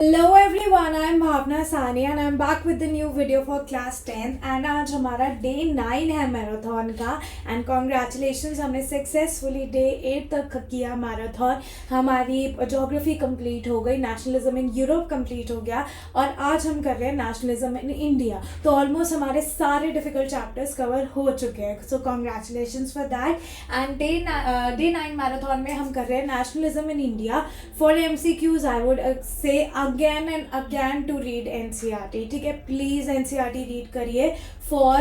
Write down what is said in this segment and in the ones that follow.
Hello everyone, I am Bhavna Sani and I am back with the new video for class 10th and आज हमारा day 9 है marathon का and congratulations हमने successfully day 8 तक किया marathon. हमारी geography complete हो गई, nationalism in Europe complete हो गया और आज हम कर रहे हैं nationalism in India। तो almost हमारे सारे difficult chapters cover हो चुके हैं, so congratulations for that। and day 9 marathon में हम कर रहे हैं nationalism in India। for MCQs I would say again and again to read NCERT, ठीक है, प्लीज NCERT रीड करिए for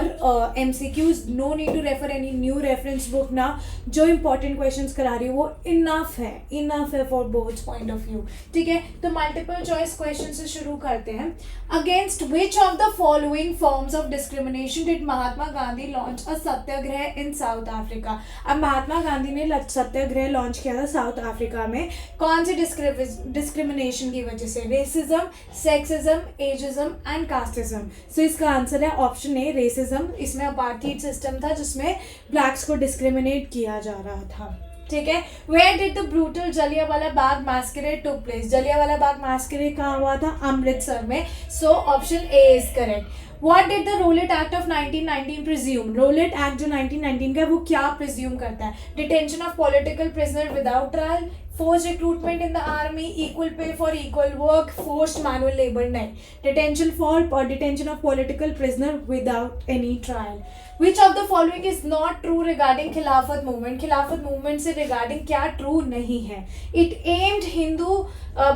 MCQs। No need to refer any new reference book ना, जो इंपॉर्टेंट क्वेश्चंस करा रही है वो इनफ है for both point of view, ठीक है। तो मल्टीपल चॉइस क्वेश्चन से शुरू करते हैं। Against which of the following forms of discrimination did Mahatma Gandhi launch a Satyagraha in south Africa. अब महात्मा गांधी ने सत्याग्रह लॉन्च किया था साउथ अफ्रीका में, कौन सी डिस्क्रिमिनेशन की वजह से? Racism, sexism, ageism and casteism. So इसका आंसर है ऑप्शन ए, रेसिज्म। इसमें अपार्थाइड सिस्टम था जिसमें ब्लैक्स को डिस्क्रिमिनेट किया जा रहा था, ठीक है। Where did the brutal Jallianwala Bagh massacre took place. Jallianwala Bagh massacre कहाँ हुआ था? अमृतसर में। So option A is correct. What did the Rowlatt Act of 1919 presume? Rowlatt Act जो 1919 का है वो क्या presume करता है? Detention of political prisoner without trial, forced recruitment in the army, equal pay for equal work, forced manual labor। नहीं, detention of political prisoner without any trial। Which of the following is not true regarding खिलाफत movement? खिलाफत movement से regarding क्या true नहीं है? It aimed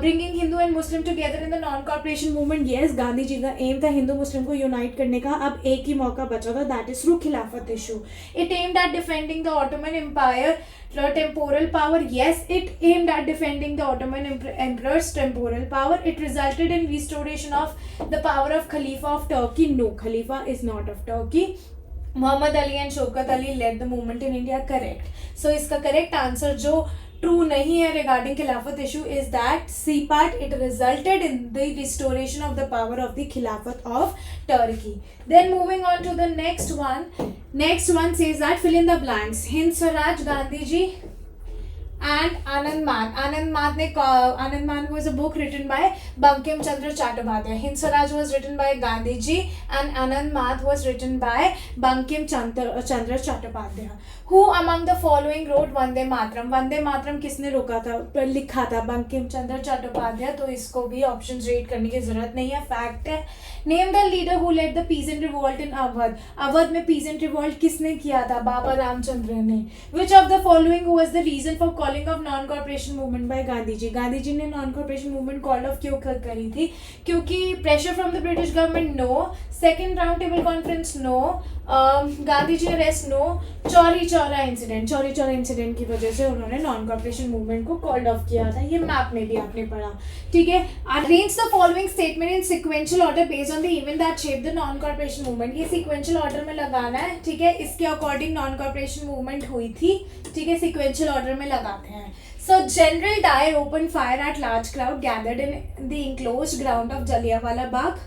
bringing Hindu and Muslim together in the non-cooperation movement। Yes, Gandhi ji का aim था हिंदू मुस्लिम को unite करने का। अब एक ही मौका बचा था, that is through खिलाफत issue। It aimed at defending the Ottoman Empire temporal power। Yes, it aimed at defending the Ottoman emperor's temporal power। It resulted in restoration of the power of Khalifa of Turkey। No, Khalifa is not of Turkey। Mohammad Ali and Shaukat Ali led the movement in India. Correct. So इसका correct answer जो true नहीं है regarding Khilafat issue is that C part. It resulted in the restoration of the power of the Khilafat of Turkey. Then moving on to the next one says that fill in the blanks. Hind Swaraj, Gandhi ji and Anand Maan was a book written by Bankim Chandra Chattopadhyay। Hind Swaraj was written by Gandhi ji and Anand Maan was written by Bankim Chandra Chattopadhyay। Who among the following wrote Vande Mataram? Vande Mataram किसने लिखा था? बंकिम चंद्र चट्टोपाध्याय। तो इसको भी options read करने की जरूरत नहीं है, फैक्ट है। Name the leader who led the peasant revolt in Awadh. Awadh में पीजेंट रिवॉल्ट किसने किया था? बाबा रामचंद्र ने। Which of the following was the reason for calling off non corporation movement by Gandhi ji. Gandhi ji ने non corporation movement call off क्यों करी थी? क्योंकि pressure from the British government, no. Second round table conference, no. Gandhi ji arrest, no. Chauri Chaura incident की वजह से उन्होंने non corporation movement को कॉल्ड ऑफ किया था। ये मैप में भी आपने पढ़ा, ठीक है। Arrange the following statement in sequential order based on the event that shape the non corporation movement. ये सिक्वेंशियल ऑर्डर में लगाना है, ठीक है। इसके अकॉर्डिंग नॉन कॉर्पोरेशन मूवमेंट हुई थी, ठीक है। सिक्वेंशियल ऑर्डर में लगाते हैं। So General Dyer opened fire at large crowd gathered in the enclosed ground of Jallianwala Bagh।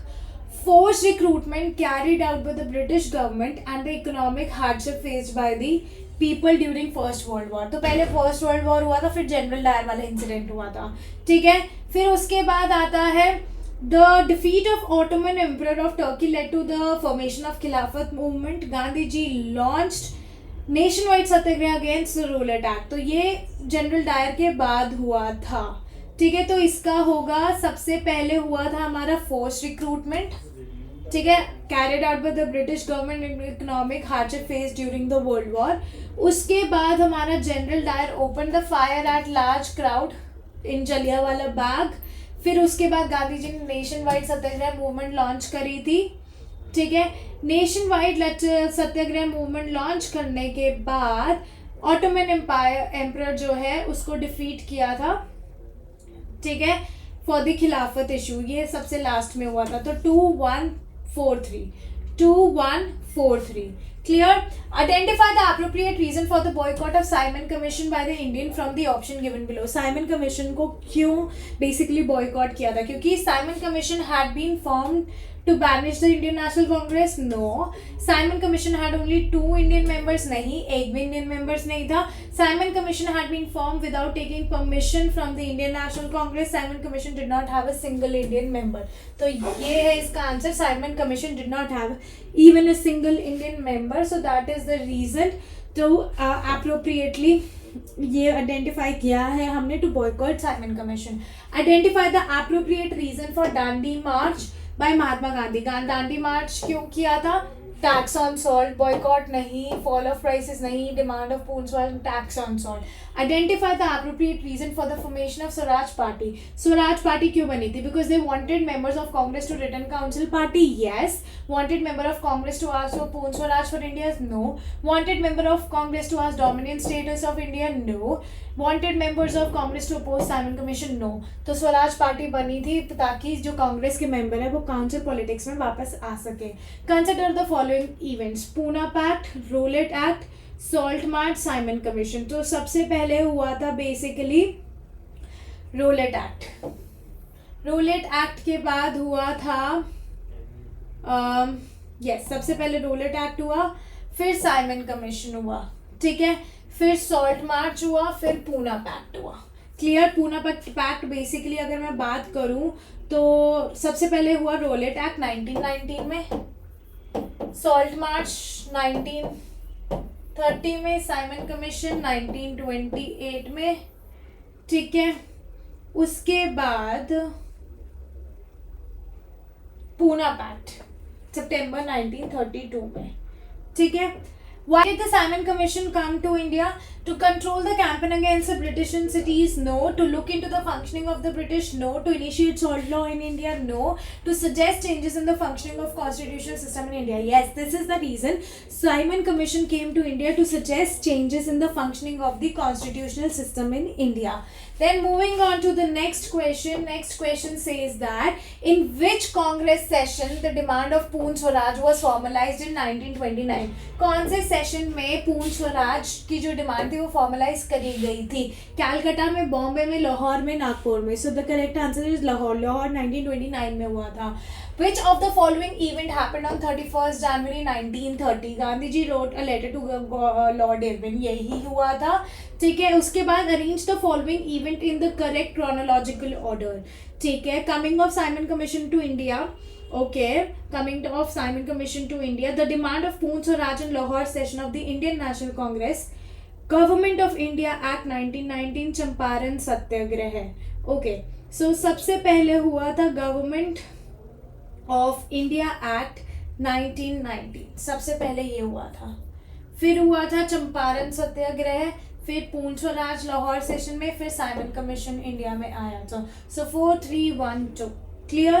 Forced recruitment carried out by the British government and the economic hardship faced by the people during First World War। तो पहले First World War हुआ था, फिर general Dyer वाला incident हुआ था, ठीक है। फिर उसके बाद आता है The defeat of Ottoman Emperor of Turkey led to the formation of Khilafat movement। Gandhi ji launched nationwide satyagraha against the Rowlatt Act. तो ये जनरल डायर के बाद हुआ था, ठीक है। तो इसका होगा, सबसे पहले हुआ था हमारा फोर्स रिक्रूटमेंट, ठीक है, carried out by the British government in economic hardship face during the world war. उसके बाद हमारा general Dyer open the fire at large crowd in Jallianwala Bagh. फिर उसके बाद गांधी जी ने nationwide satyagraha movement launch करी थी, ठीक है। Nationwide satyagraha movement launch करने के बाद ऑटोमन एम्पायर जो है उसको डिफीट किया था, ठीक है, फॉर द खिलाफत इशू। ये सबसे लास्ट में हुआ था। तो 2143, Clear? Identify the appropriate reason for the boycott of Simon Commission by the Indian from the option given below. Simon Commission को क्यों basically boycott किया था? क्योंकि Simon Commission had been formed to banish the Indian National Congress? No. Simon Commission had only 2 Indian members? नहीं, एक भी Indian members नहीं था. Simon Commission had been formed without taking permission from the Indian National Congress. Simon Commission did not have a single Indian member. तो ये है इसका answer. Simon Commission did not have even a single Indian member. So that is the reason to appropriately ये identify किया है हमने to boycott Simon commission. Identify the appropriate reason for Dandi march by Mahatma Gandhi. Dandi march क्यों किया था? Tax on salt. Boycott नहीं, fall of prices नहीं, demand of Purna Swaraj, tax on salt. Identify the appropriate reason for the formation of Swaraj party. Swaraj party क्यों बनी थी? Because they wanted members of Congress to return council party. Yes. Wanted member of Congress to ask for Purna Swaraj for India. No. Wanted member of Congress to ask dominion status of India. No. Wanted members of Congress to oppose Simon commission. No. तो Swaraj party बनी थी ताकि जो कांग्रेस के member है वो council politics में वापस आ सके. Consider the following events. Poona Pact, Rowlatt Act, Salt March, Simon Commission. तो सबसे पहले हुआ था basically Rowlatt Act. Rowlatt Act के बाद हुआ था सबसे पहले रोलेट एक्ट हुआ, फिर साइमन कमीशन हुआ. ठीक है. फिर सॉल्ट मार्च हुआ, फिर पूना पैक्ट हुआ. क्लियर? पूना पैक्ट बेसिकली अगर मैं बात करूं तो सबसे पहले हुआ रोलेट एक्ट 1919 में, सॉल्ट मार्च 1930 में, साइमन कमीशन 1928 में. ठीक है. उसके बाद पूना पैक्ट सितंबर 1932 में. ठीक है. Why did the Simon Commission come to India? To control the campaign against the British in cities? No. To look into the functioning of the British? No. To initiate salt law in India? No. To suggest changes in the functioning of constitutional system in India? Yes, this is the reason Simon Commission came to India, to suggest changes in the functioning of the constitutional system in India. Then moving on to the next question. Next question says that in which Congress session the demand of Poon Swaraj was formalized in 1929? कौन से session में पूर्ण स्वराज की जो demand थी वो formalise करी गई थी? कैलकाटा में, बॉम्बे में, लाहौर में, नागपुर में. So the correct answer is Lahore. Lahore 1929 में हुआ था. Which of the following event happened on 31st January 1930? Gandhi ji wrote a letter to Lord Irwin. यही हुआ था. ठीक है. उसके बाद arrange the following event in the correct chronological order. ठीक है. Coming of Simon Commission to India. Okay. Coming of Simon Commission to India. The demand of Poon Swaraj and Lahore session of the Indian National Congress. Government of India Act 1919. Champaran Satyagraha. Okay. So सबसे पहले हुआ था government of India act 1919. सबसे पहले ये हुआ था. फिर हुआ था चंपारण सत्याग्रह, फिर पूर्ण स्वराज लाहौर सेशन में, फिर साइमन कमीशन इंडिया में आया था. सो 4 3 1 2. Clear?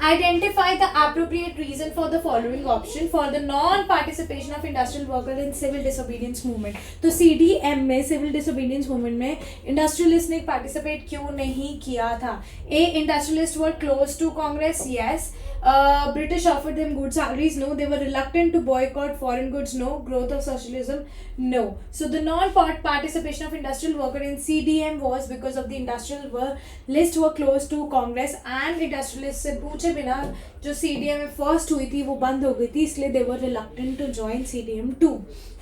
Identify the appropriate reason for the following option for the non-participation of industrial workers in civil disobedience movement. तो CDM में, civil disobedience movement में industrialist ने participate क्यों नहीं किया था? A. Industrialists were close to Congress. Yes. British offered them good salaries. No. They were reluctant to boycott foreign goods. No. Growth of socialism. No. So the non-participation of industrial worker in CDM was because of the industrialists were close to Congress and industrialists से पूछे बिना जो CDM में first हुई थी वो बंद हो गई थी, इसलिए they were reluctant to join CDM 2.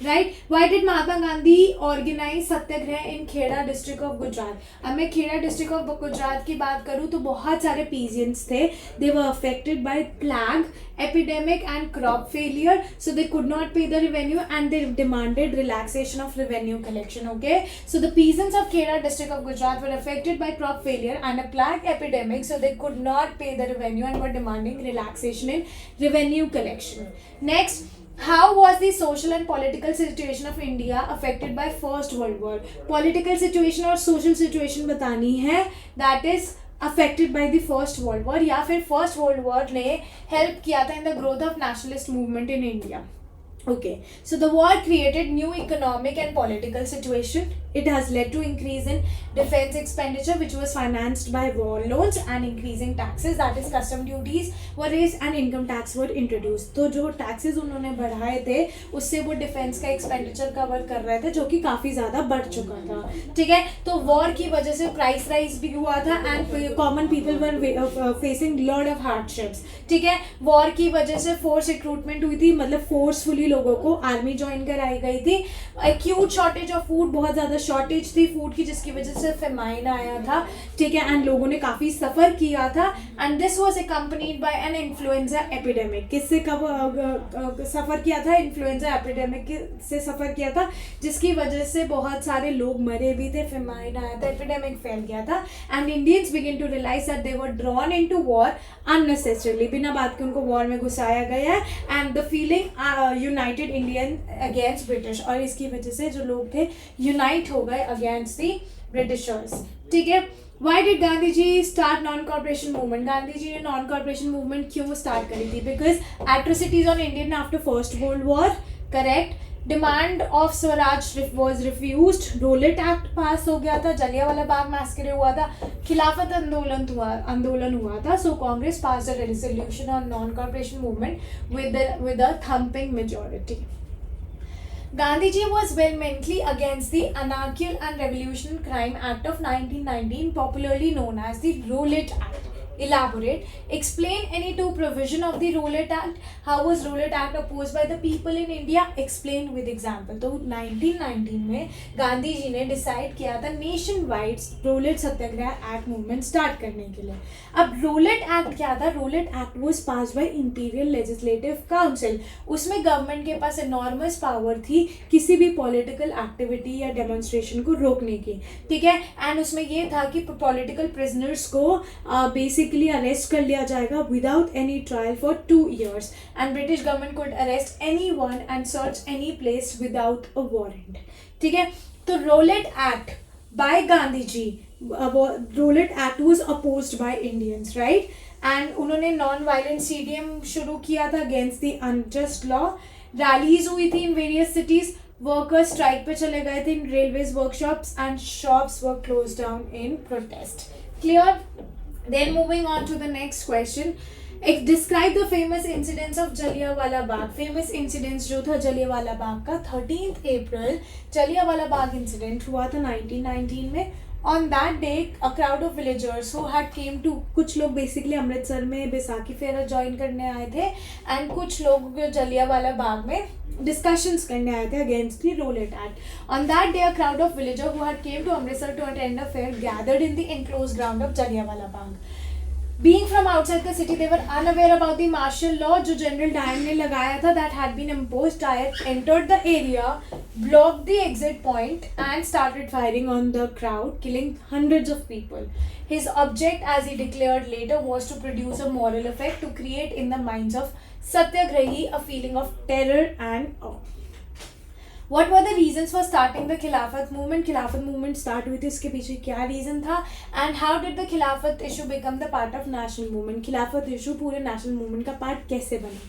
Right? Why did Mahatma Gandhi organize satyagraha in Kheda district of Gujarat? अब मैं खेड़ा डिस्ट्रिक्ट ऑफ गुजरात की बात करूँ तो बहुत सारे peasants थे. They were affected by plague, epidemic and crop failure, so they could not pay the revenue and they demanded relaxation of revenue collection. Okay, so the peasants of Kheda district of Gujarat were affected by crop failure and a plague epidemic, so they could not pay the revenue and were demanding relaxation in revenue collection. Next, how was the social and political situation of India affected by First World War? Political situation और social situation बतानी है. That is affected by the First World War, या फिर First World War ने help किया था in the growth of nationalist movement in India. Okay, so the war created new economic and political situation. It has led to increase in defense expenditure, which was financed by war loans, and increasing taxes, that is custom duties were raised and income tax were introduced. तो जो taxes उन्होंने बढ़ाए थे उससे वो defence का expenditure cover कर रहे थे, जो कि काफ़ी ज़्यादा बढ़ चुका था. ठीक है, तो वॉर की वजह से प्राइस राइज भी हुआ था and common people were facing lot of hardships. ठीक है, वॉर की वजह से फोर्स रिक्रूटमेंट हुई थी, मतलब फोर्सफुली लोगों को आर्मी ज्वाइन कराई गई थी. एक्यूट शॉर्टेज ऑफ फूड, बहुत ज़्यादा शॉर्टेज थी फूड की, जिसकी वजह से फेमाइन आया था. ठीक है, एंड लोगों ने काफ़ी सफ़र किया था. And this was accompanied by an influenza epidemic. किससे कब सफ़र किया था? इन्फ्लुएंजा एपिडेमिक से सफ़र किया था, जिसकी वजह से बहुत सारे लोग मरे भी थे, फेमाइन आया था, एपिडेमिक फैल गया था. And Indians begin to realise that they were drawn in to war unnecessarily. बिना बात के उनको वॉर में घुसाया गया है. And the feeling united Indian against British, और इसकी वजह से जो लोग थे यूनाइट हो गए अगेंस्ट दी ब्रिटिशर्स. ठीक है, Why did Gandhi ji start non-cooperation movement? Gandhi ji ने नॉन कॉर्पोरेशन मूवमेंट क्यों स्टार्ट करी थी? Because atrocities on Indian after First World War, correct. Demand of swaraj was refused. Rowlatt Act pass हो गया था, जलियांवाला बाग मैसेकर हुआ था, खिलाफत आंदोलन हुआ था. So Congress pass the resolution on non corporation movement with a thumping majority. Gandhiji was vehemently against the Anarchical and Revolutionary Crime Act of 1919, popularly known as the Rowlatt Act. Elaborate. Explain any two provision of the Rowlatt Act. How was Rowlatt Act opposed by the people in India? Explain with example. तो 1919 में गांधी जी ने decide किया था nationwide Rowlatt satyagraha Act movement start करने के लिए. अब Rowlatt Act क्या था? Rowlatt Act was pass by Imperial Legislative Council. उसमें गवर्नमेंट के पास एनॉर्मस पावर थी किसी भी पॉलिटिकल एक्टिविटी या डेमोन्स्ट्रेशन को रोकने की. ठीक है, एंड उसमें ये था कि पॉलिटिकल प्रिजनर्स को बेसिकली अरेस्ट कर लिया जाएगा without any trial for 2 years, and British government could arrest any one and search any place without a warrant. ठीक है, तो Rowlatt Act by Gandhi ji, Rowlatt Act was opposed by Indians, right. And उन्होंने non violent CDM शुरू किया था against the unjust law. Rallies हुई थी in various cities. Workers strike पे चले गए थे इन railways workshops, and shops were close down in protest. Clear? Then moving on to the next question. Describe the famous incidents of Jallianwala Bagh. Famous incidents जो था जलियांवाला बाग का, 13th April Jallianwala Bagh incident हुआ था 1919 में. On that day, a crowd of villagers who had came to, कुछ लोग basically Amritsar में Baisakhi fair join करने आए थे, एंड कुछ लोग जलियांवाला बाग में डिस्कशंस करने आए थे against the Rowlatt Act. On that day, a crowd of villagers who had came to Amritsar to attend a fair gathered in the enclosed ground of Jallianwala Bagh. Being from outside the city, they were unaware about the martial law जो General Dyer ने लगाया था, that had been imposed. Dyer entered the area, blocked the exit point, and started firing on the crowd, killing hundreds of people. His object, as he declared later, was to produce a moral effect to create in the minds of satyagrahi a feeling of terror and awe. What were the reasons for starting the खिलाफत movement? खिलाफत movement start हुई थी, इसके पीछे क्या reason था? And how did the खिलाफत issue become the part of national movement? खिलाफत इशू पूरे नेशनल मूवमेंट का पार्ट कैसे बना?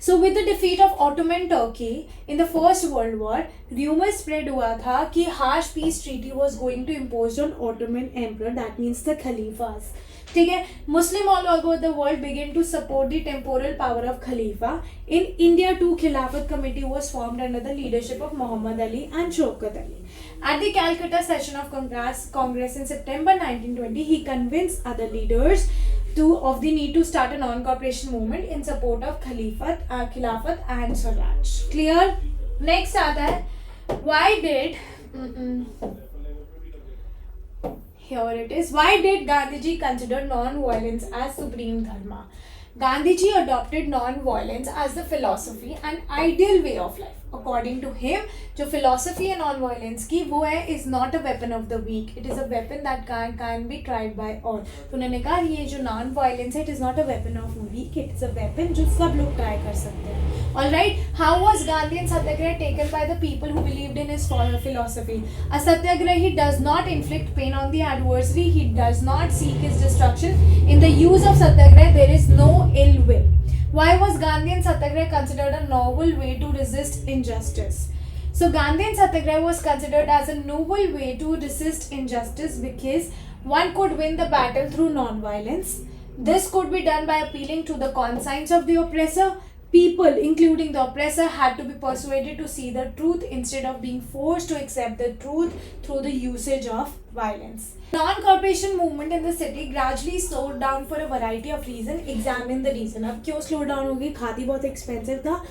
So with the defeat of Ottoman Turkey in the First World War, rumors spread हुआ था कि harsh peace treaty was going to impose on Ottoman Emperor, that means the Khalifas. ठीक है, Muslim all over the world began to support the temporal power of Khalifa. In India too, Khilafat committee was formed under the leadership of Muhammad Ali and Shaukat Ali. At the Calcutta session of Congress in September 1920, he convinced other leaders of the need to start a non-cooperation movement in support of Khilafat and Swaraj. Clear? Next आता है, why did here it is. Why did Gandhiji consider non-violence as supreme dharma? Gandhiji adopted non-violence as the philosophy and ideal way of life. According to him, जो philosophy है non-violence की, वो है is not a weapon of the weak. It is a weapon that can be tried by all. तो उन्होंने कहा ये जो non-violence है, it is not a weapon of weak. It is a weapon जो सब लोग try कर सकते हैं. Alright, how was Gandhian Satyagraha taken by the people who believed in his philosophy? A Satyagrahi does not inflict pain on the adversary. He does not seek his destruction. In the use of Satyagraha, there is no ill will. Why was Gandhian Satyagraha considered a novel way to resist injustice? So Gandhian Satyagraha was considered as a novel way to resist injustice because one could win the battle through non-violence. This could be done by appealing to the conscience of the oppressor. People, including the oppressor, had to be persuaded to see the truth instead of being forced to accept the truth through the usage of violence. Non-cooperation movement in the city gradually slowed down for a variety of reasons. Examine the reason. अब क्यों slow down हो गई? खादी बहुत expensive था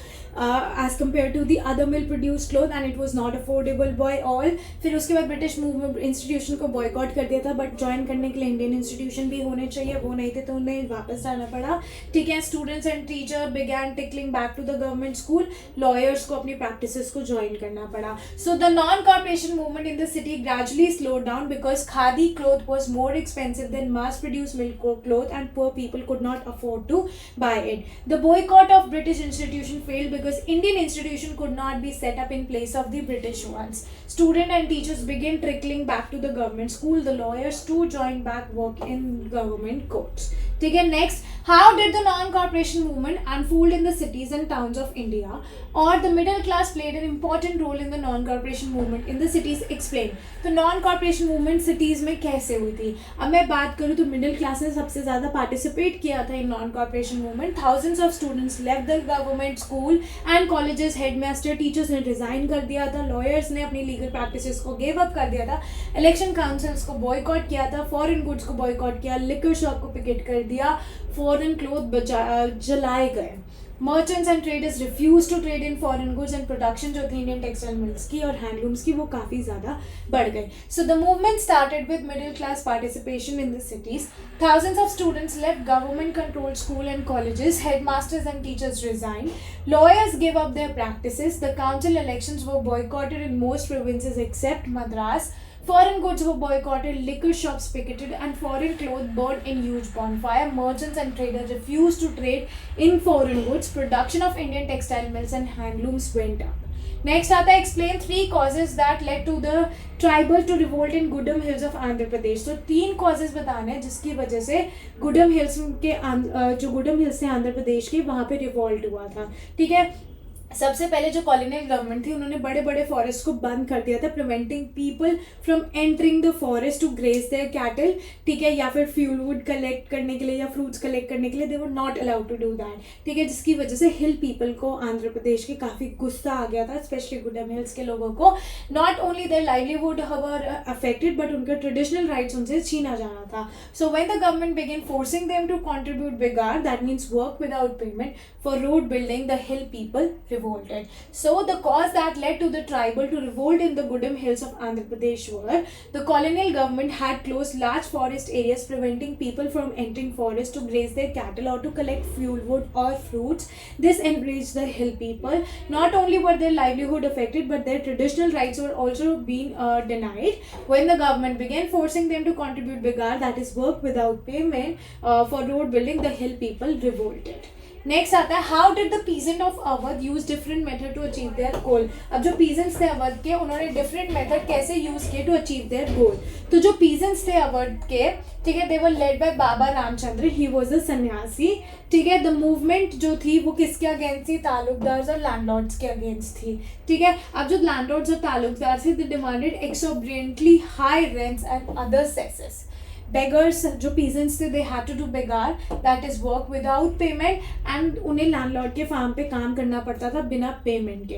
as compared to the other mill produced cloth and it was not affordable by all. फिर उसके बाद British movement institution को बॉयकॉट कर दिया था, बट ज्वाइन करने के लिए इंडियन इंस्टीट्यूशन भी होने चाहिए, वो नहीं थे तो उन्हें वापस जाना पड़ा. ठीक है, students and teacher began trickling back to the government school. Lawyers को अपनी प्रैक्टिसेस को ज्वाइन करना पड़ा. So the non corporation movement in the city gradually slowed down because khadi cloth was more expensive than mass-produced milk cloth and poor people could not afford to buy it. The boycott of British institution failed because Indian institution could not be set up in place of the British ones. Students and teachers began trickling back to the government school. The lawyers too joined back work in government courts. Okay, next, how did the non-cooperation movement unfold in the cities and towns of India? Or the middle class played an important role in the non-cooperation movement in the cities? Explain. तो non corporation movement cities में कैसे हुई थी? अब मैं बात करूँ तो मिडिल क्लास ने सबसे ज़्यादा पार्टिसिपेट किया था in non corporation movement. Thousands of students left the government school and colleges. Headmaster teachers ने रिजाइन कर दिया था. लॉयर्स ने अपनी लीगल प्रैक्टिसेस को गिव अप कर दिया था. इलेक्शन काउंसिल्स को बॉयकॉट किया था. फॉरेन गुड्स को बॉयकॉट किया. लिकर शॉप को पिकेट कर दिया. फॉरेन क्लोथ जलाए गए. Merchants and traders refuse to trade in foreign goods and production जो थी इंडियन टेक्सटाइल मिल्स की और हैंडलूम्स की वो काफ़ी ज़्यादा बढ़ गई. So the movement started with middle class participation in the cities. Thousands of students left government-controlled school and colleges. Headmasters and teachers resigned. Lawyers gave up their practices. The council elections were boycotted in most provinces except Madras. Foreign goods were boycotted, liquor shops picketed, and foreign clothes burned in huge bonfire. Merchants and traders refused to trade in foreign goods. Production of Indian textile mills and handlooms went up. Next आता है explain 3 causes that led to the tribal to revolt in Gudam Hills of Andhra Pradesh. तो 3 causes बताने हैं जिसकी वजह से गुडम hills के जो गुडम हिल्स से आंध्र प्रदेश के वहाँ पे रिवॉल्ट हुआ था. ठीक है, सबसे पहले जो कॉलोनियल गवर्नमेंट थी उन्होंने बड़े बड़े फॉरेस्ट को बंद कर दिया था, preventing people from entering the forest to graze their cattle. ठीक है, या फिर फ्यूल वुड कलेक्ट करने के लिए या फ्रूट्स कलेक्ट करने के लिए they were not allowed to do that. ठीक है, जिसकी वजह से हिल पीपल को आंध्र प्रदेश के काफ़ी गुस्सा आ गया था, स्पेशली गुडम हिल्स के लोगों को. Not only their livelihood were affected but उनका ट्रेडिशनल राइट्स उनसे छीना जाना था. So when the government began forcing them to contribute begar, that means work without payment for road building, the hill people revolted. So the cause that led to the tribal to revolt in the Gudam Hills of Andhra Pradesh were the colonial government had closed large forest areas preventing people from entering forest to graze their cattle or to collect fuel wood or fruits. This enraged the hill people. Not only were their livelihood affected but their traditional rights were also being denied. When the government began forcing them to contribute bigar, that is work without payment for road building, the hill people revolted. Next आता है how did the peasant of Awadh use different method to achieve their goal. अब जो peasants थे अवध के उन्होंने different method कैसे use किए to achieve their goal. तो जो पीजेंट्स थे अवध के, ठीक है, they were led by Baba Ramchandra. He was a sanyasi. ठीक है, द मूवमेंट जो थी वो किसके अगेंस्ट थी? तालुकदार्स और लैंडलॉर्ड्स के अगेंस्ट थी. ठीक है, अब जो लैंडलॉर्ड्स और तालुकदार थे they demanded exorbitantly high rents and other cesses. बेगर्स जो पीजेंट्स थे they had to do begar, that is work without payment, and उन्हें लैंडलॉर्ड के फार्म पे काम करना पड़ता था बिना पेमेंट के.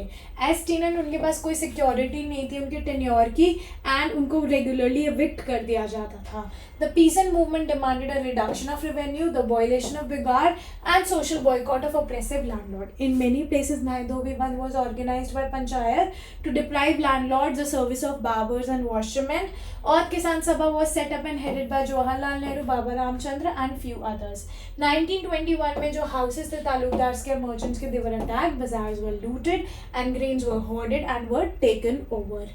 एज टेनेंट उनके पास कोई सिक्योरिटी नहीं थी उनके टेन्योर की एंड उनको रेगुलरली एविक्ट कर दिया जाता था. The peasant movement demanded a reduction of revenue, the abolition of bigar, and social boycott of oppressive landlord. In many places, Naidobi Bandh was organized by panchayat to deprive landlords the service of barbers and washermen. Audh Kisan Sabha was set up and headed by Jawaharlal Nehru, Baba Ramchandra, and few others. 1921 में जो houses थे तालुकदार्स के merchants के they were attacked, bazaars were looted, and grains were hoarded and were taken over.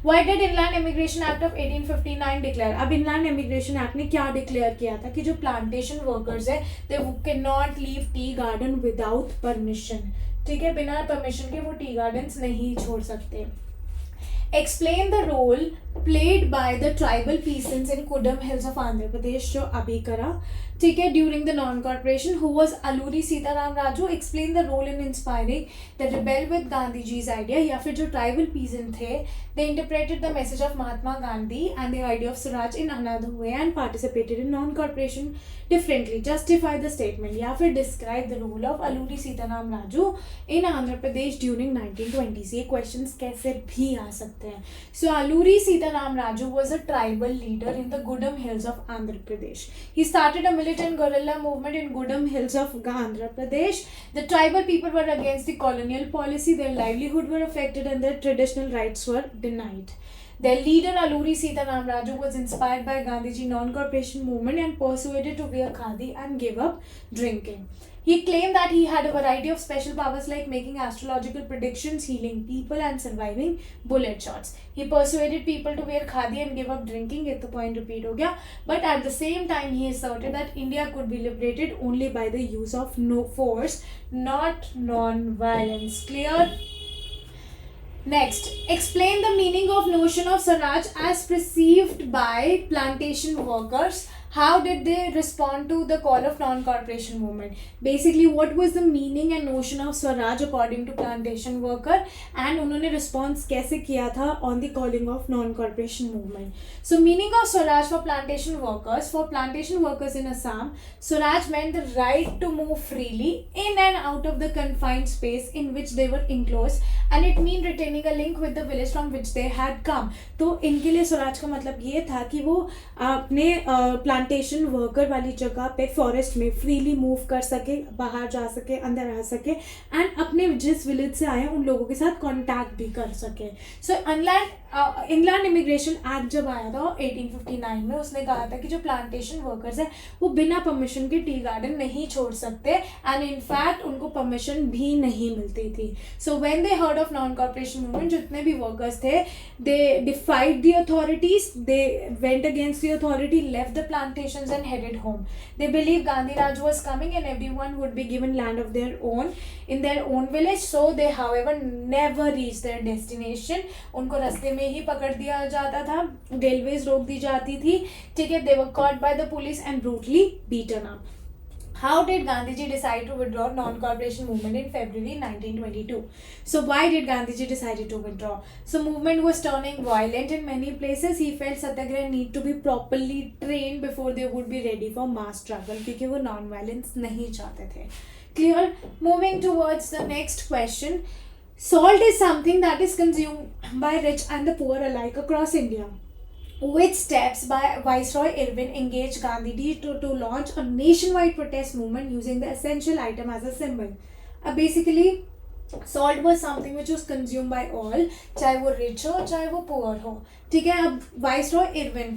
Why did Inland Immigration Act of 1859 declare? अब Inland Immigration Act ने क्या declare किया था कि जो प्लांटेशन वर्कर्स है they can not leave tea garden without permission. ठीक है, बिना परमिशन के वो टी गार्डन्स नहीं छोड़ सकते. Explain the role played by the tribal peasants in Kudam Hills of Andhra Pradesh जो अभी करा. ठीक है, during the non corporation, who was Alluri Sitaram Raju, explain the role in inspiring the rebel with Gandhi ji's idea, या फिर जो ट्राइबल पीजेंट थे they interpreted the message of Mahatma Gandhi and the idea of Swaraj in another way and participated in non corporation differently, justify the statement, या फिर describe the role of Alluri Sitaram Raju in Andhra Pradesh during 1920s। ये question कैसे भी आ सकते हैं। So Alluri Sitaram Raju was a tribal leader in the Gudem hills of Andhra Pradesh. He started a militant guerrilla movement in Gudam Hills of Andhra Pradesh. The tribal people were against the colonial policy, their livelihood were affected and their traditional rights were denied. Their leader Alluri Sitaram Raju was inspired by Gandhiji non-cooperation movement and persuaded to wear khadi and give up drinking. He claimed that he had a variety of special powers like making astrological predictions, healing people and surviving bullet shots. He persuaded people to wear khadi and give up drinking. ये तो point repeat हो गया. But at the same time he asserted that India could be liberated only by the use of no force, not non-violence. Clear? Next, explain the meaning of notion of Swaraj as perceived by plantation workers. How did they respond to the call of non-corporation movement? Basically, what was the meaning and notion of Swaraj according to plantation worker, and उन्होंने response कैसे किया था on the calling of non-corporation movement? So, meaning of Swaraj for plantation workers. For plantation workers in Assam, Swaraj meant the right to move freely in and out of the confined space in which they were enclosed, and it meant retaining a link with the village from which they had come. तो इनके लिए स्वराज का मतलब ये था कि वो अपने प्लांटेशन वर्कर वाली जगह पे फॉरेस्ट में फ्रीली मूव कर सके, बाहर जा सके, अंदर आ सके, एंड अपने जिस विलेज से आए उन लोगों के साथ कांटेक्ट भी कर सके। सो इनलैंड इमिग्रेशन एक्ट जब आया था 1859 में, उसने कहा था कि जो प्लांटेशन वर्कर्स हैं वो बिना परमिशन के टी गार्डन नहीं छोड़ सकते, एंड इनफैक्ट उनको परमिशन भी नहीं मिलती थी। So when they heard of non corporation movement, जितने भी वर्कर्स थे, they defied the authorities, they went against the authority, left the plantations and headed home. They believed Gandhi Raj was coming and everyone would be given land of their own in their own village. So they, however, never reached their destination. उनको रास्ते में ही पकड़ दिया जाता था, railways रोक दी जाती थी, ठीक है। They were caught by the police and brutally beaten up. How did Gandhiji decide to withdraw non-cooperation movement in February 1922? So why did Gandhiji decide to withdraw? So movement was turning violent in many places. He felt Satyagraha need to be properly trained before they would be ready for mass struggle, क्योंकि वो non-violence नहीं चाहते थे। Clear? Moving towards the next question. Salt is something that is consumed by rich and the poor alike across India. Which steps by Viceroy Irwin engaged Gandhiji to launch a nationwide protest movement using the essential item as a symbol? Basically, salt was something which was consumed by all, चाहे वो rich हो चाहे वो poor हो, ठीक है। अब Viceroy Irwin,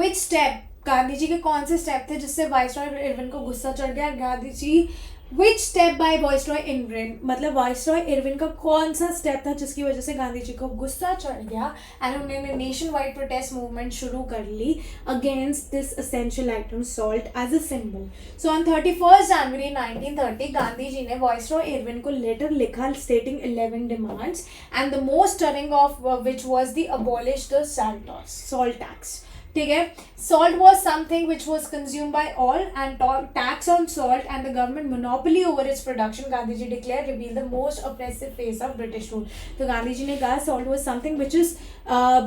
which step, Gandhi ji के कौन से स्टेप थे जिससे वाइसरॉय इरविन को गुस्सा चढ़ गया? Gandhi ji, which step by viceroy Irwin, मतलब वाइसरॉय इरविन का कौन सा स्टेप था जिसकी वजह से गांधी जी को गुस्सा चढ़ गया एंड उन्होंने नेशन वाइड प्रोटेस्ट मूवमेंट शुरू कर ली against this essential item salt as a symbol. So on 31 जनवरी 1930 गांधी जी ने वाइसरॉय इरविन को लेटर लिखा stating 11 demands, and the most stunning of which was the abolish the salt tax, ठीक है। Salt was something which was consumed by all, and tax on salt and the government monopoly over its production, Gandhi ji declared, revealed the most oppressive face of British rule. तो गांधी जी ने कहा salt was something which is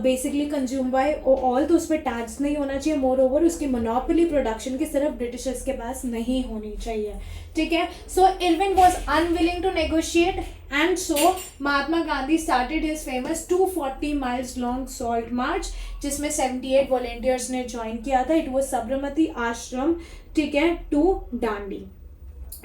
basically consumed by all, तो उस पर tax नहीं होना चाहिए, more over उसकी मोनोपोली प्रोडक्शन की सिर्फ ब्रिटिशर्स के पास नहीं होनी चाहिए, ठीक है। So Irwin was unwilling to negotiate, and so Mahatma Gandhi started his famous 240 miles long salt march, जिसमें 78 वॉलेंटियर्स ने ज्वाइन किया था। इट वॉज साबरमती आश्रम, ठीक है, टू डांडी,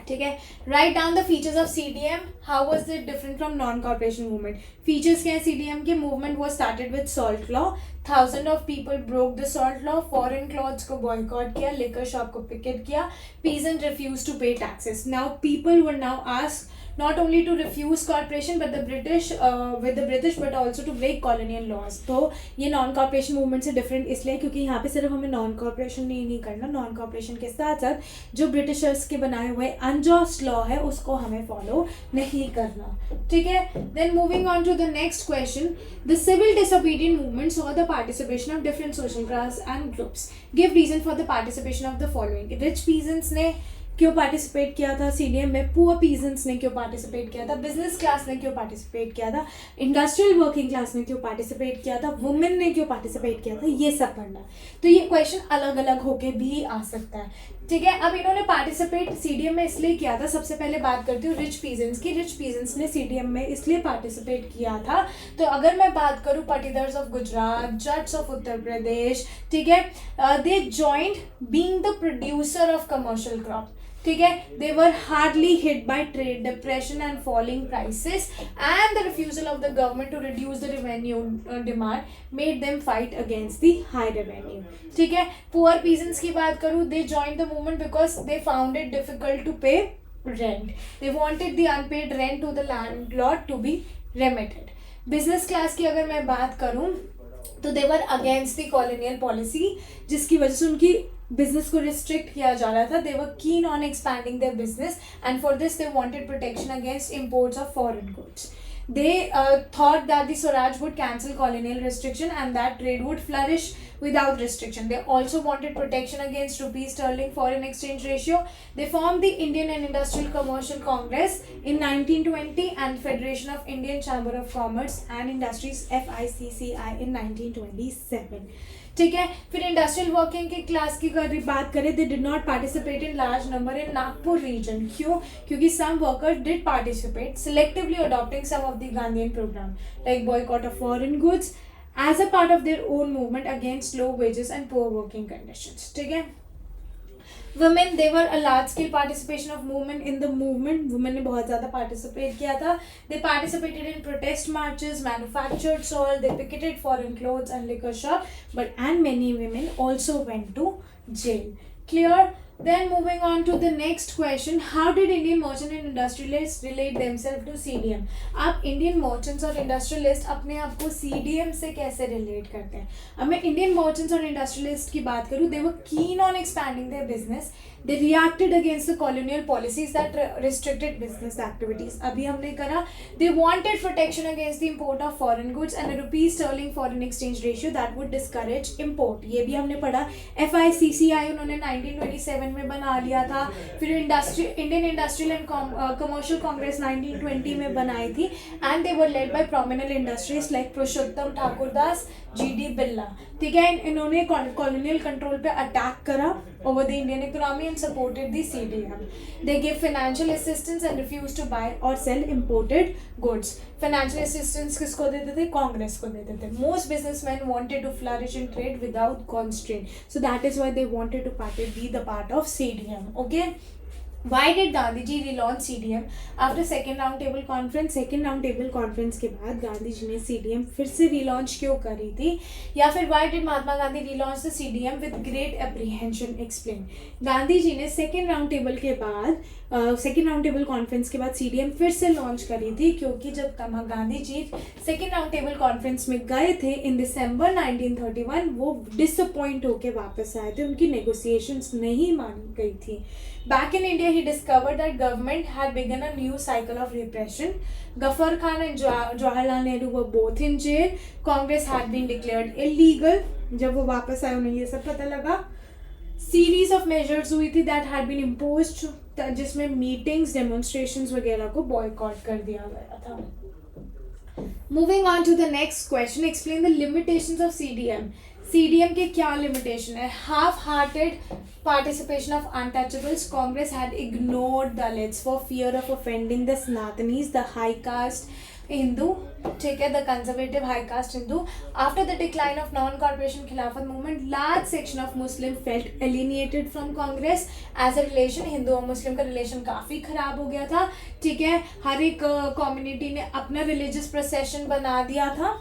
ठीक है। Write down the features of CDM. How was it different from non corporation movement? Features क्या है CDM के? Movement was started with salt law, thousand of people broke the salt law, foreign clothes को boycott किया, liquor shop को picket किया, peasant refuse to पे taxes. Now people were now asked not only to refuse cooperation with the British but also to break colonial laws. तो ये non cooperation movement से different इसलिए क्योंकि यहाँ पे सिर्फ हमें नॉन कॉपरेशन नहीं करना, नॉन कॉपरेशन के साथ साथ जो ब्रिटिशर्स के बनाए हुए अनजस्ट लॉ है उसको हमें फॉलो नहीं करना, ठीक है. Then moving on to the next question, the civil disobedient movement saw the participation of different social class and groups. Give reason for the participation of the following. Rich peasants ने क्यों participate किया था CDM में, poor peasants ने क्यों participate किया था, business class ने क्यों पार्टिसिपेट किया था, इंडस्ट्रियल वर्किंग क्लास ने क्यों पार्टिसिपेट किया था, वुमेन ने क्यों पार्टिसिपेट किया था, ये सब पढ़ना. तो ये क्वेश्चन अलग अलग होके भी आ सकता है, ठीक है. अब इन्होंने पार्टिसिपेट सीडीएम में इसलिए किया था, सबसे पहले बात करती हूँ रिच पीजेंट्स की. रिच पीजेंट्स ने सीडीएम में इसलिए पार्टिसिपेट किया था. तो अगर मैं बात करूँ पाटीदार्स ऑफ गुजरात, जट्स ऑफ उत्तर प्रदेश, ठीक है, they joined being the producer of commercial crop, ठीक है. They were hardly hit by trade depression and falling prices and the refusal of the government to reduce the revenue demand made them fight against the high revenue, ठीक है. Poor peasants की बात करूँ, they join the movement because they found it difficult to pay rent. They wanted the unpaid rent to the landlord to be remitted. Business class की अगर मैं बात करूँ तो they were against the colonial policy, जिसकी वजह से उनकी बिजनेस को रिस्ट्रिक्ट किया जा रहा था. They were keen on expanding their business and for this they wanted protection against imports of foreign goods. They thought that the Swaraj would cancel colonial restriction and that trade would flourish without restriction. They also wanted protection against rupee sterling foreign exchange ratio. They formed the Indian and Industrial Commercial Congress in 1920 and Federation of Indian Chamber of Commerce and Industries FICCI in 1927. ठीक है. फिर industrial working की class की बात करें, they did not participate in large number in Nagpur region. क्यों? क्योंकि some workers did participate selectively adopting some of the Gandhian programme like boycott of foreign goods as a part of their own movement against low wages and poor working conditions, ठीक है. Women, they were a large scale participation of movement in the movement. Women ने बहुत ज़्यादा participate किया था. They participated in protest marches, manufactured soil, they picketed foreign clothes and liquor shop, and many women also went to jail. Clear? Then moving on to the next question, how did Indian merchant and industrialists relate themselves to CDM? आप Indian merchants और industrialists अपने आप को CDM से कैसे relate करते हैं? अब मैं Indian merchants और industrialists की बात करूँ, they were keen on expanding their business. They reacted against the colonial policies that restricted business activities. अभी हमने करा, they wanted protection against the import of foreign goods and a rupee sterling foreign exchange ratio that would discourage import. ये भी हमने पढ़ा. FICCI उन्होंने 1927 में बना लिया था. फिर Indian industrial and commercial Congress 1920 में बनाई थी and they were led by prominent industrialists like Purushottam Thakurdas, GD Birla, ठीक है. इन्होंने कॉलोनियल कंट्रोल पे अटैक करा over the Indian economy and supported the CDM. They gave financial assistance and refused to buy or sell imported goods. Financial assistance किसको देते थे? कांग्रेस को देते थे. Most businessmen wanted to flourish in trade without constraint. So that is why they wanted to be the part of CDM. Okay. Why did Gandhi ji relaunch CDM after second round table conference? Second round table conference के बाद गांधी जी ने CDM फिर से relaunch क्यों करी थी? या फिर why did Mahatma Gandhi relaunch the CDM with great apprehension? Explain. Gandhi ji ने second round table के बाद सेकेंड राउंड टेबल कॉन्फ्रेंस के बाद CDM फिर से लॉन्च करी थी, क्योंकि जब Gandhi ji second round table conference में गए थे इन दिसंबर 1931, वो डिसअपॉइंट होके वापस आए थे. उनकी नेगोशिएशंस नहीं मानी गई थी. Back in India he discovered that government had begun a new cycle of repression. Ghaffar Khan and Jawaharlal Nehru were both in jail. Congress had been declared illegal. जब वो वापस आए उन्हें ये सब पता लगा. सीरीज ऑफ मेजर्स हुई थी दैट हैड बीन इम्पोज्ड, जिसमें मीटिंग्स, डेमोन्स्ट्रेशंस वगैरह को बॉयकॉट कर दिया गया था. Moving on to the next question, explain the limitations of CDM. CDM के क्या लिमिटेशन है? Half hearted participation of untouchables. Congress had ignored Dalits for fear of offending the Sanatanis, the high caste Hindu, ठीक है, the conservative high caste Hindu. After the decline of non-corporation Khilafat movement, large section of Muslim felt alienated from Congress as a relation. Hindu और मुस्लिम का relation काफ़ी ख़राब हो गया था, ठीक है. हर एक कम्युनिटी ने अपना रिलीजियस प्रोसेशन बना दिया था,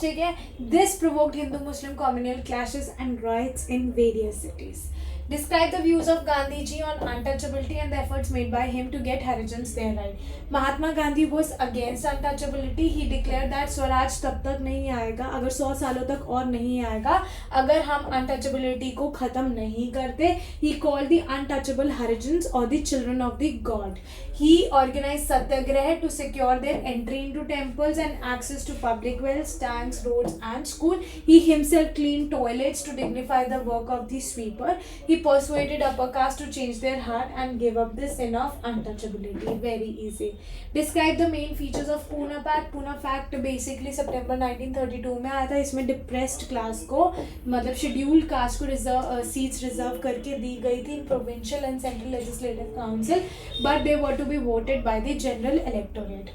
ठीक है. This provoked Hindu-Muslim communal clashes and riots in various cities. Describe the views of Gandhi ji on untouchability and the efforts made by him to get Harijans their right. Mahatma Gandhi was against untouchability. He declared that Swaraj तब तक नहीं आएगा अगर 100 सालों तक और नहीं आएगा अगर हम untouchability को खत्म नहीं करते. He called the untouchable Harijans or the children of the god. He organized satyagraha to secure their entry into temples and access to public wells, tanks, roads and school. He himself cleaned toilets to dignify the work of the sweeper. He persuaded upper caste to change their heart and give up the sin of untouchability. Very easy. Describe the main features of Pune Pact. Pune Pact basically September 1932 में आया था. इसमें depressed class को मतलब scheduled caste को seats reserve करके दी गई थी in provincial and central legislative council, but they were to be voted by the general electorate.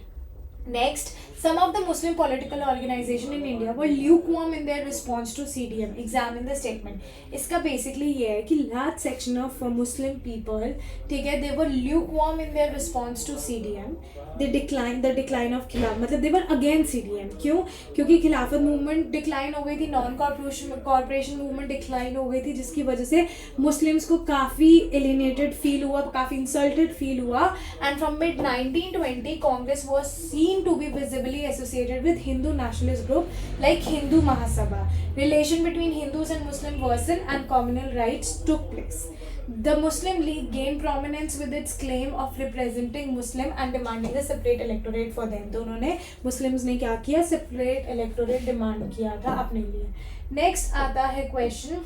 Next, some of the Muslim political organization in India were lukewarm in their response to CDM. Examine the statement. इसका basically ये है कि large section of Muslim people, ठीक है, they were lukewarm in their response to CDM. They declined the decline of खिलाफ मतलब they were against CDM. क्यों? क्योंकि खिलाफत मूवमेंट डिक्लाइन हो गई थी, नॉन कॉर्पोरेशन मूवमेंट डिक्लाइन हो गई थी, जिसकी वजह से मुस्लिम्स को काफ़ी एलिनेटेड फील हुआ, काफ़ी इंसल्टेड फील हुआ. And from mid 1920 Congress was seen to be visibly associated with Hindu nationalist group like Hindu Mahasabha. Relation between Hindus and Muslim worsened and communal rights took place. The Muslim League gained prominence with its claim of representing Muslim and demanding a separate electorate for them. तो उन्होंने Muslims ने क्या किया? Separate electorate demand किया था अपने लिए. Next आता है question.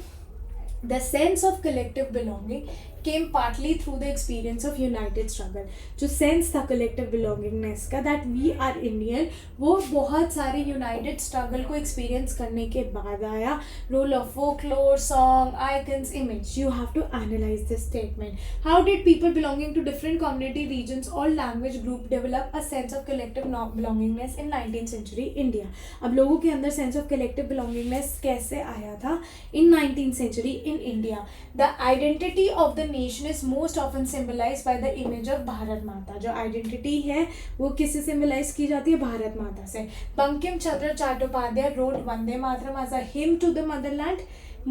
The sense of collective belonging came partly through the experience of united struggle. जो sense था collective belongingness का that we are Indian, वो बहुत सारे united struggle को experience करने के बाद आया. Role of folklore, song, icons, image. You have to analyze this statement. How did people belonging to different community regions or language group develop a sense of collective belongingness in 19th century India? अब लोगों के अंदर sense of collective belongingness कैसे आया था in 19th century in India? The identity of the nation is most often symbolized by the image of Bharat माता. जो identity है वो किससे सिंबलाइज की जाती है? भारत माता से. Bankim Chandra Chattopadhyay wrote Vande Mataram as a hymn to the motherland.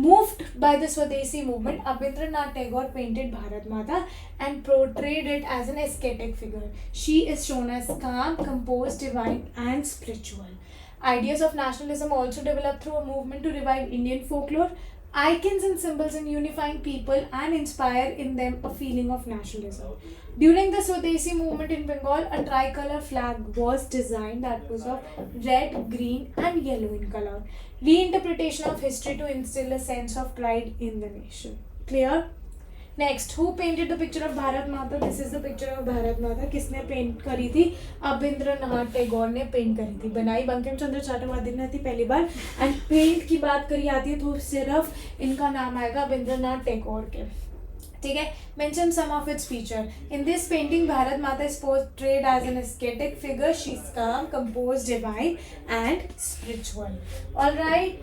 Moved by the Swadeshi movement, Abhindranath Tagore painted Bharat Mata and portrayed it as an ascetic figure. She is shown as calm, composed, divine and spiritual. Ideas of nationalism also developed through a movement to revive Indian folklore. Icons and symbols in unifying people and inspire in them a feeling of nationalism. During the Swadeshi movement in Bengal, a tricolor flag was designed that was of red, green and yellow in color. Reinterpretation of history to instill a sense of pride in the nation. Clear? Next, who painted the picture of Bharat Mata? This is the picture of Bharat Mata. किसने paint करी थी? अभिंद्रनाथ टैगोर ने paint करी थी. बनाई बंकिम चंद्र चट्टोपाध्याय ने थी पहली बार. एंड पेंट की बात करी आती है तो सिर्फ इनका नाम आएगा अभिंद्रनाथ टैगोर के. ठीक है. Mention some of its feature. In this painting, Bharat Mata is portrayed as an ascetic figure. She's calm, composed, divine, and spiritual. All right.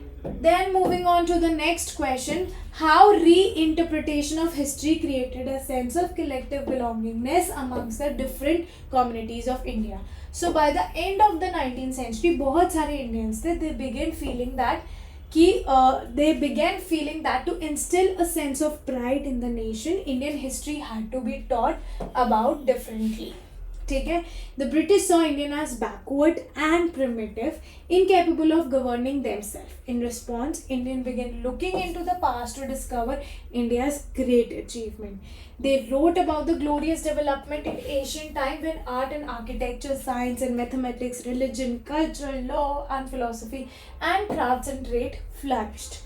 Then moving on to the next question, how reinterpretation of history created a sense of collective belongingness amongst the different communities of India. So by the end of the 19th century, बहुत सारे Indians थे, they began feeling that to instill a sense of pride in the nation, Indian history had to be taught about differently. ठीक है. The British saw India as backward and primitive, incapable of governing themselves. In response, Indians began looking into the past to discover India's great achievement. They wrote about the glorious development in ancient time when art and architecture, science and mathematics, religion, culture, law and philosophy, and crafts and trade flourished.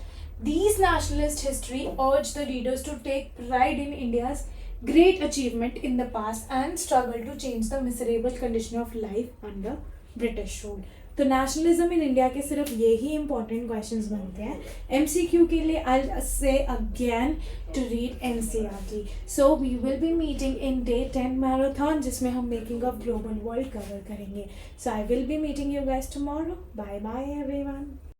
These nationalist history urged the readers to take pride in India's great achievement in the past and struggle to change the miserable condition of life under British rule. तो nationalism in India के सिर्फ यही important questions बनते हैं. MCQ के लिए I'll say again to read NCERT. So we will be meeting in day 10 marathon जिसमें हम making of global world cover करेंगे. So I will be meeting you guys tomorrow. Bye bye everyone.